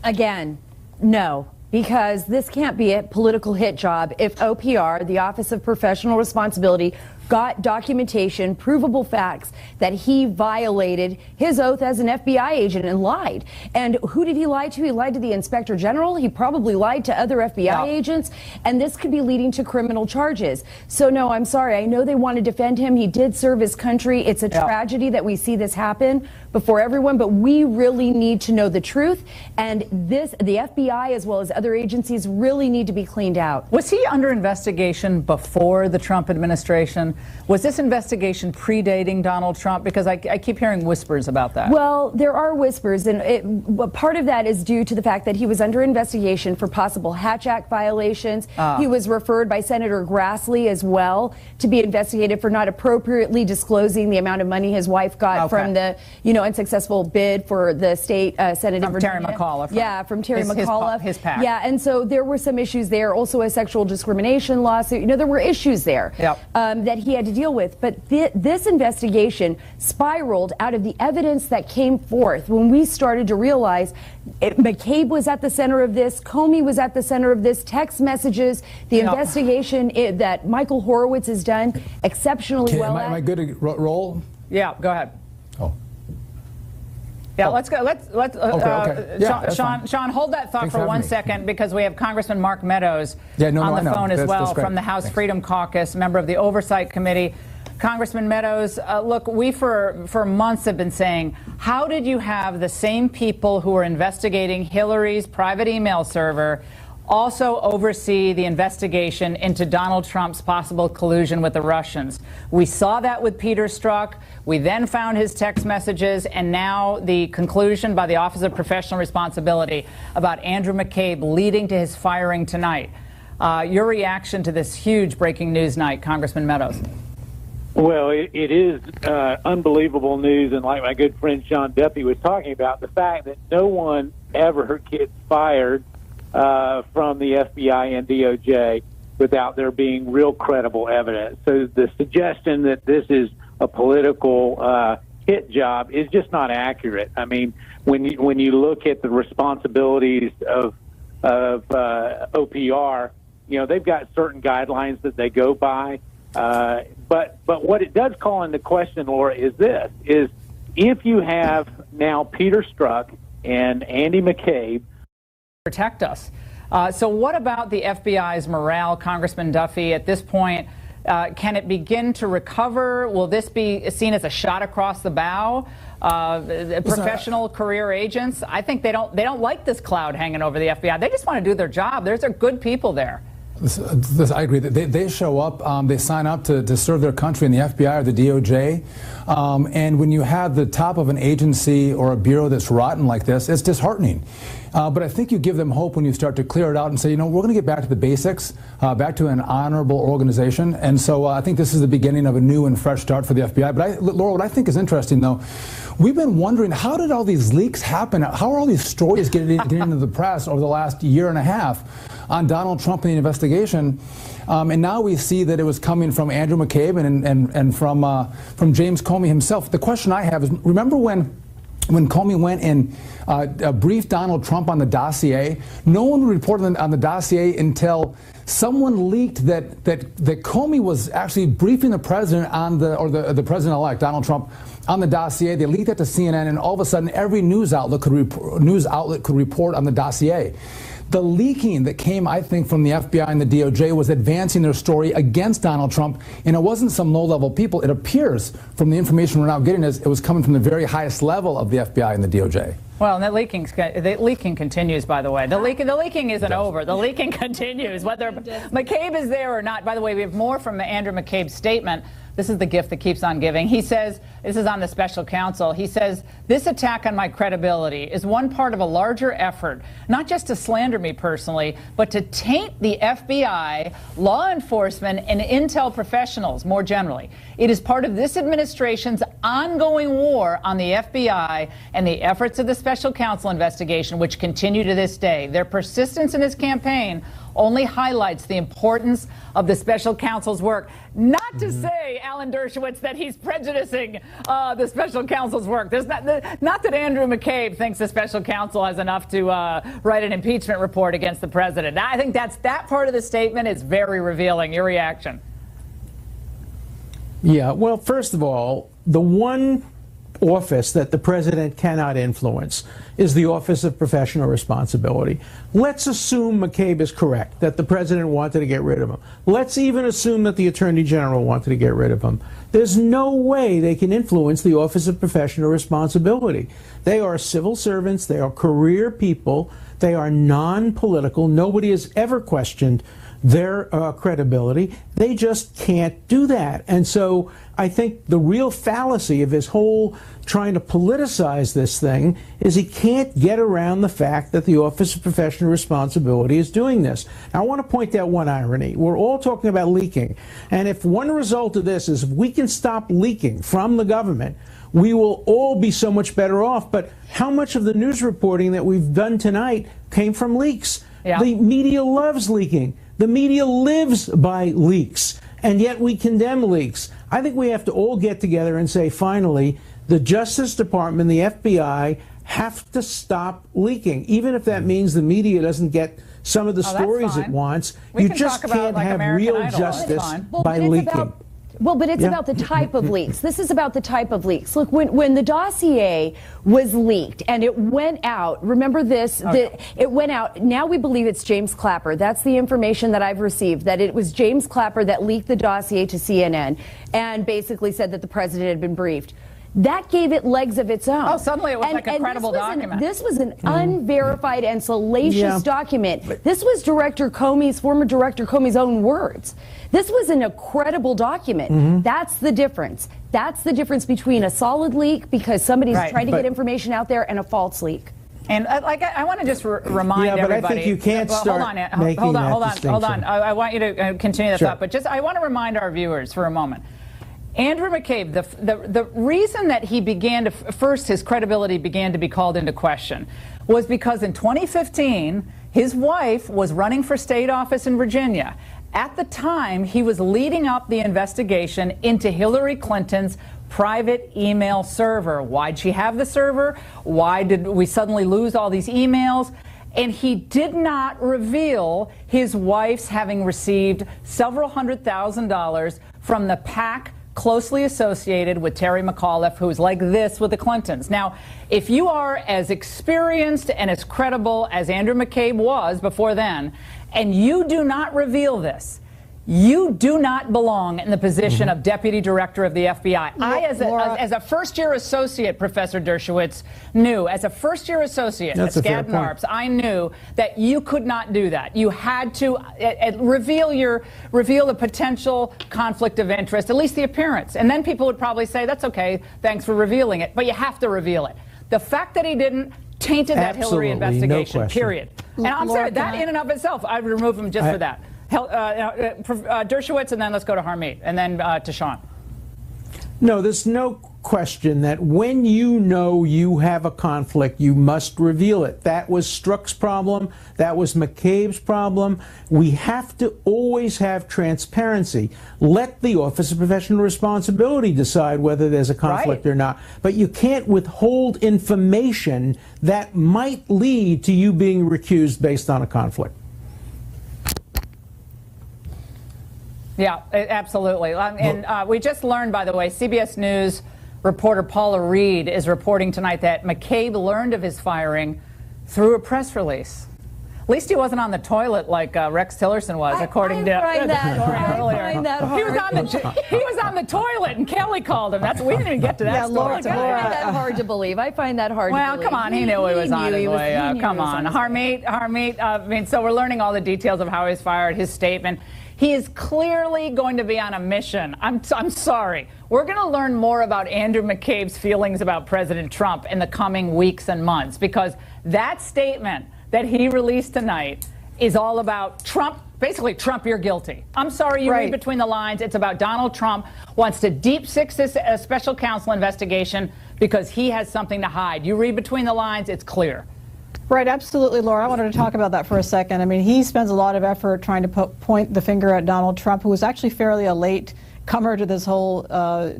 Again, no, because this can't be a political hit job if OPR, the Office of Professional Responsibility, got documentation, provable facts that he violated his oath as an FBI agent and lied. And who did he lie to? He lied to the Inspector General. He probably lied to other FBI agents. And this could be leading to criminal charges. So, no, I'm sorry. I know they want to defend him. He did serve his country. It's a tragedy that we see this happen before everyone. But we really need to know the truth. And the FBI, as well as other agencies, really need to be cleaned out. Was he under investigation before the Trump administration? Was this investigation predating Donald Trump? Because I keep hearing whispers about that. Well, there are whispers, and part of that is due to the fact that he was under investigation for possible Hatch Act violations. He was referred by Senator Grassley as well to be investigated for not appropriately disclosing the amount of money his wife got from the unsuccessful bid for the state Senate in Virginia. Terry McAuliffe. Yeah, from Terry McAuliffe. His PAC. Yeah, and so there were some issues there. Also a sexual discrimination lawsuit. There were issues there that he had to deal with. But this investigation spiraled out of the evidence that came forth when we started to realize McCabe was at the center of this, Comey was at the center of this, text messages, the investigation that Michael Horowitz has done exceptionally well. Am I good to roll? Yeah, go ahead. Oh. Yeah, let's go. Sean, hold that thought Thanks for for 1 having me. second, because we have Congressman Mark Meadows on the phone as well from the House Freedom Caucus, member of the Oversight Committee. Congressman Meadows, look, we for months have been saying, how did you have the same people who are investigating Hillary's private email server also oversee the investigation into Donald Trump's possible collusion with the Russians? We saw that with Peter Strzok. We then found his text messages, and now the conclusion by the Office of Professional Responsibility about Andrew McCabe leading to his firing tonight. Your reaction to this huge breaking news night, Congressman Meadows? Well, it is unbelievable news, and like my good friend Sean Duffy was talking about, the fact that no one ever gets fired from the FBI and DOJ without there being real credible evidence. So the suggestion that this is a political hit job is just not accurate. I mean, when you look at the responsibilities of OPR, you know, they've got certain guidelines that they go by. But what it does call into question, Laura, is this: is if you have now Peter Strzok and Andy Mccabe protect us. So what about the FBI's morale, Congressman Duffy? At this point, can it begin to recover? Will this be seen as a shot across the bow? Professional career agents, I think they don't like this cloud hanging over the FBI. They just want to do their job. There's good people there. I agree. They show up, they sign up to serve their country in the FBI or the DOJ. And when you have the top of an agency or a bureau that's rotten like this, it's disheartening. But I think you give them hope when you start to clear it out and say, you know, we're going to get back to the basics, back to an honorable organization. And so I think this is the beginning of a new and fresh start for the FBI. But Laura, what I think is interesting, though, we've been wondering, how did all these leaks happen? How are all these stories getting into the press over the last year and a half on Donald Trump and the investigation? And now we see that it was coming from Andrew McCabe and from James Comey himself. The question I have is, remember when Comey went and briefed Donald Trump on the dossier? No one reported on the dossier until someone leaked that Comey was actually briefing the president on the president-elect, Donald Trump, on the dossier. They leaked that to CNN, and all of a sudden every news outlet could report on the dossier. The leaking that came, I think, from the FBI and the DOJ was advancing their story against Donald Trump, and it wasn't some low-level people. It appears from the information we're now getting is it was coming from the very highest level of the FBI and the DOJ. Well, and the leaking continues, by the way. The leaking isn't over. The leaking continues, whether McCabe is there or not. By the way, we have more from Andrew McCabe's statement. This is the gift that keeps on giving. He says, this is on the special counsel, he says, this attack on my credibility is one part of a larger effort, not just to slander me personally, but to taint the FBI, law enforcement, and intel professionals more generally. It is part of this administration's ongoing war on the FBI and the efforts of the special counsel investigation, which continue to this day. Their persistence in this campaign only highlights the importance of the special counsel's work. Not to say, Alan Dershowitz, that he's prejudicing the special counsel's work. There's not that Andrew McCabe thinks the special counsel has enough to write an impeachment report against the president. I think that part of the statement is very revealing. Your reaction? Yeah, well, first of all, the one office that the president cannot influence is the Office of Professional Responsibility. Let's assume McCabe is correct, that the president wanted to get rid of him. Let's even assume that the Attorney General wanted to get rid of him. There's no way they can influence the Office of Professional Responsibility. They are civil servants. They are career people. They are non-political. Nobody has ever questioned their credibility. They just can't do that. And so I think the real fallacy of his whole trying to politicize this thing is he can't get around the fact that the Office of Professional Responsibility is doing this. Now, I want to point out one irony. We're all talking about leaking. And if one result of this is if we can stop leaking from the government, we will all be so much better off. But how much of the news reporting that we've done tonight came from leaks? Yeah. The media loves leaking. The media lives by leaks, and yet we condemn leaks. I think we have to all get together and say, finally, the Justice Department, the FBI, have to stop leaking, even if that means the media doesn't get some of the stories it wants. You just can't have real justice by leaking. Well, but it's about the type of leaks. This is about the type of leaks. Look, when the dossier was leaked and it went out, remember this, it went out. Now we believe it's James Clapper. That's the information that I've received, that it was James Clapper that leaked the dossier to CNN and basically said that the president had been briefed. That gave it legs of its own. Oh, suddenly it was like a credible document. This was an unverified and salacious document. This was former Director Comey's own words. This wasn't a credible document. That's the difference. That's the difference between a solid leak because somebody's trying to get information out there and a false leak. And I want to just remind everybody. Yeah, but I think you can't start making that distinction. Hold on. I want you to continue that thought, but just I want to remind our viewers for a moment. Andrew McCabe, the reason that he began to first his credibility began to be called into question was because in 2015 his wife was running for state office in Virginia. At the time, he was leading up the investigation into Hillary Clinton's private email server. Why'd she have the server? Why did we suddenly lose all these emails? And he did not reveal his wife's having received several $100,000 from the PAC closely associated with Terry McAuliffe, who's like this with the Clintons. Now, if you are as experienced and as credible as Andrew McCabe was before then, and you do not reveal this, you do not belong in the position of Deputy Director of the FBI. I, as a first-year associate, Professor Dershowitz, knew, as a first-year associate at Skadden Arps, I knew that you could not do that. You had to reveal the potential conflict of interest, at least the appearance. And then people would probably say, that's okay, thanks for revealing it. But you have to reveal it. The fact that he didn't tainted that Hillary investigation, period. And I'm sorry, that in and of itself, I would remove him just for that. Dershowitz, and then let's go to Harmeet, and then to Sean. No, there's no question that when you know you have a conflict, you must reveal it. That was Strzok's problem. That was McCabe's problem. We have to always have transparency. Let the Office of Professional Responsibility decide whether there's a conflict or not. But you can't withhold information that might lead to you being recused based on a conflict. Yeah, absolutely. And we just learned, by the way, CBS News reporter Paula Reed is reporting tonight that McCabe learned of his firing through a press release. At least he wasn't on the toilet like Rex Tillerson was, according to I find that He was on the toilet, and Kelly called him. We didn't even get to that story. I find that hard to believe. I find that hard to believe. Well, come on, he knew he was on his way. Come on. Harmeet, I mean, so we're learning all the details of how he was fired, his statement. He is clearly going to be on a mission. I'm sorry. We're going to learn more about Andrew McCabe's feelings about President Trump in the coming weeks and months, because that statement that he released tonight is all about Trump. Basically, Trump, you're guilty. I'm sorry, you read between the lines. It's about Donald Trump wants to deep six this special counsel investigation because he has something to hide. You read between the lines, it's clear. Right, absolutely, Laura. I wanted to talk about that for a second. I mean, he spends a lot of effort trying to point the finger at Donald Trump, who was actually fairly a late comer to this whole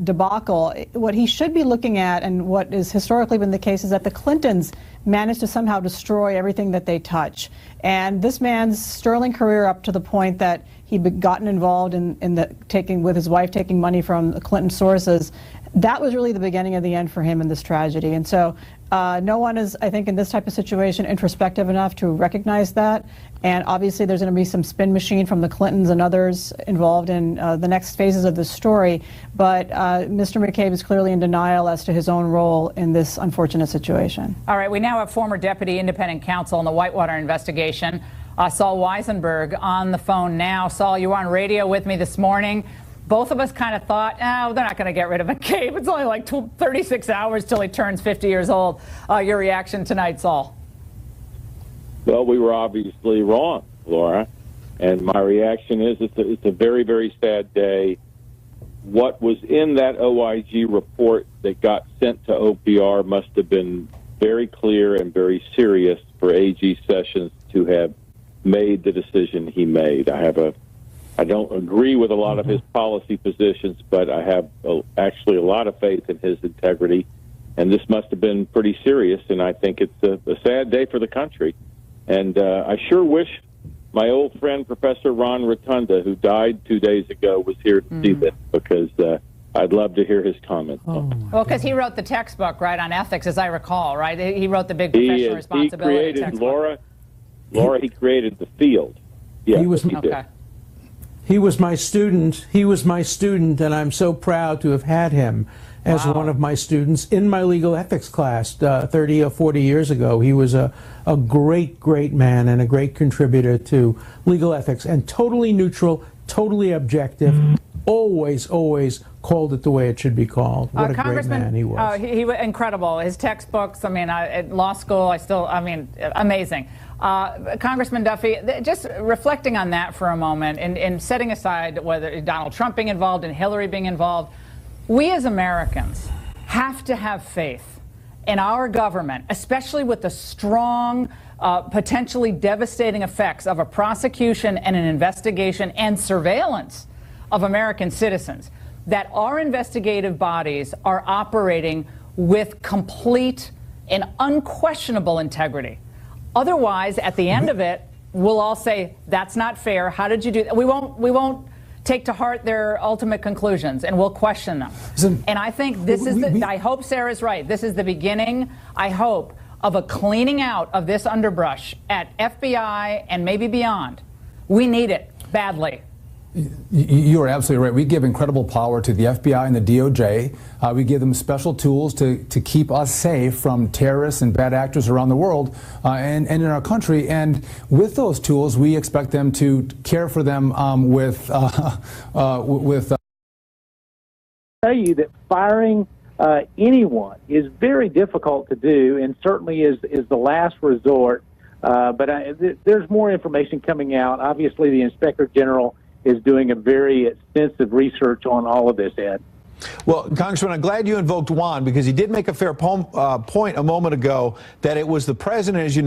debacle. What he should be looking at, and what has historically been the case, is that the Clintons managed to somehow destroy everything that they touch. And this man's sterling career, up to the point that he'd gotten involved with his wife taking money from the Clinton sources, that was really the beginning of the end for him in this tragedy. And so no one is, I think, in this type of situation introspective enough to recognize that. And obviously there's going to be some spin machine from the Clintons and others involved in the next phases of this story. But Mr. McCabe is clearly in denial as to his own role in this unfortunate situation. All right, we now have former Deputy Independent Counsel in the Whitewater investigation, Saul Weisenberg, on the phone now. Saul, you were on radio with me this morning. Both of us kind of thought, oh, they're not going to get rid of McCabe. It's only like 36 hours till he turns 50 years old. Your reaction tonight, Saul? Well, we were obviously wrong, Laura. And my reaction is it's a very, very sad day. What was in that OIG report that got sent to OPR must have been very clear and very serious for AG Sessions to have made the decision he made. I don't agree with a lot of his policy positions, but I have actually a lot of faith in his integrity. And this must have been pretty serious, and I think it's a sad day for the country. And I sure wish my old friend, Professor Ron Rotunda, who died 2 days ago, was here to see this, because I'd love to hear his comments. Well, because he wrote the textbook, right, on ethics, as I recall, right? He wrote the big professional responsibility textbook. He created, Laura, he created the field. Yeah, he did. He was my student. He was my student, and I'm so proud to have had him as one of my students in my legal ethics class 30 or 40 years ago. He was a great, great man and a great contributor to legal ethics, and totally neutral, totally objective, always, always called it the way it should be called. What a great man he was. He was incredible. His textbooks, I mean, at law school, amazing. Congressman Duffy, just reflecting on that for a moment and setting aside whether Donald Trump being involved and Hillary being involved, we as Americans have to have faith in our government, especially with the strong, potentially devastating effects of a prosecution and an investigation and surveillance of American citizens, that our investigative bodies are operating with complete and unquestionable integrity. Otherwise, at the end of it, we'll all say, that's not fair. How did you do that? We won't take to heart their ultimate conclusions, and we'll question them. And I think this is I hope Sarah's right. This is the beginning, I hope, of a cleaning out of this underbrush at FBI and maybe beyond. We need it badly. You are absolutely right. We give incredible power to the FBI and the DOJ. We give them special tools to keep us safe from terrorists and bad actors around the world and in our country. And with those tools, we expect them to care for them with tell you that firing anyone is very difficult to do, and certainly is the last resort. But there's more information coming out. Obviously, the Inspector General is doing a very extensive research on all of this, Ed. Well, Congressman, I'm glad you invoked Juan, because he did make a fair point a moment ago that it was the president, as you know,